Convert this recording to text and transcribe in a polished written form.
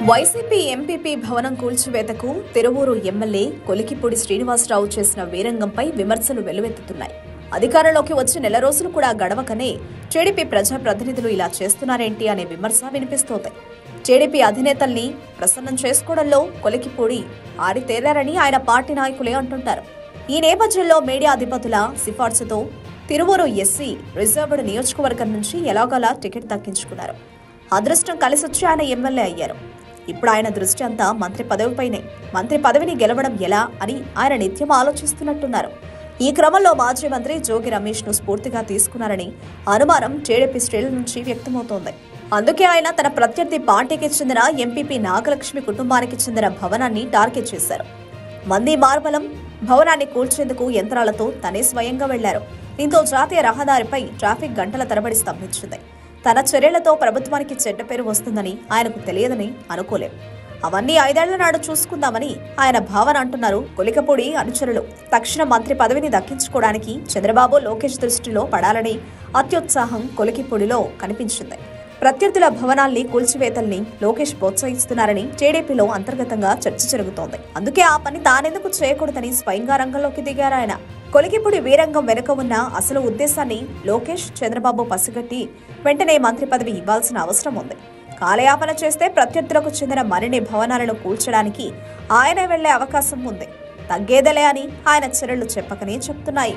YCP MPP భవనం కూల్చివేతకు Tiruvuru MLA Kolikapudi Srinivasarao చేసిన వీరంగంపై విమర్శలు వెల్లువెత్తుతున్నాయి. అధికారంలోకి వచ్చి నెల రోజులు కూడా గడవకనే టీడీపీ ప్రజాప్రతినిధులు ఇలా చేస్తున్నారేంటి అనే విమర్శ వినిపిస్తోంది. టీడీపీ అధినేతల్ని ప్రసన్నం చేసుకోవడంలో కొలికిపూడి ఆరితేరారని ఆయన పార్టీ నాయకులే అంటుంటారు. ఈ నేపథ్యంలో మీడియా అధిపతుల సిఫార్సుతో తిరువూరు ఎస్సీ రిజర్వ్డ్ నియోజకవర్గం నుంచి ఎలాగోలా టికెట్ దక్కించుకున్నారు. అదృష్టం కలిసొచ్చి ఆయన ఎమ్మెల్యే అయ్యారు. ఇప్పుడు ఆయన దృష్టి అంతా మంత్రి పదవిపైనే. మంత్రి పదవిని గెలవడం ఎలా అని ఆయన నిత్యం ఆలోచిస్తున్నట్టున్నారు. ఈ క్రమంలో మాజీ మంత్రి జోగి రమేష్ ను స్ఫూర్తిగా తీసుకున్నారని అనుమానం టీడీపీ శ్రేణుల నుంచి వ్యక్తమవుతోంది. అందుకే ఆయన తన ప్రత్యర్థి పార్టీకి చెందిన ఎంపీపీ నాగలక్ష్మి కుటుంబానికి చెందిన భవనాన్ని టార్గెట్ చేశారు. మంది మార్బలం భవనాన్ని కూల్చేందుకు యంత్రాలతో తనే స్వయంగా వెళ్లారు. దీంతో జాతీయ రహదారిపై ట్రాఫిక్ గంటల తరబడి స్తంభించింది. తన చర్యలతో ప్రభుత్వానికి చెడ్డ పేరు వస్తుందని ఆయనకు తెలియదని అనుకోలేం. అవన్నీ 5 ఏళ్ల నాడు చూసుకుందామని ఆయన భావన అంటున్నారు కొలికిపూడి అనుచరులు. తక్షణ మంత్రి పదవిని దక్కించుకోవడానికి చంద్రబాబు, లోకేష్ దృష్టిలో పడాలని అత్యుత్సాహం కొలికిపూడిలో కనిపించింది. ప్రత్యర్థుల భవనాల్ని కూల్చివేతల్ని లోకేష్ ప్రోత్సహిస్తున్నారని టీడీపీలో అంతర్గతంగా చర్చ జరుగుతోంది. అందుకే ఆ పని తానెందుకు చేయకూడదని స్వయంగా రంగంలోకి దిగారాయన. కొలికిపూడి వీరంగం వెనుక ఉన్న అసలు ఉద్దేశాన్ని లోకేష్, చంద్రబాబు పసిగట్టి వెంటనే మంత్రి పదవి ఇవ్వాల్సిన అవసరం ఉంది. కాలయాపన చేస్తే ప్రత్యర్థులకు చెందిన మరిన్ని భవనాలను కూల్చడానికి ఆయన వెళ్లే అవకాశం ఉంది. తగ్గేదలే అని ఆయన చర్యలు చెప్పకనే చెప్తున్నాయి.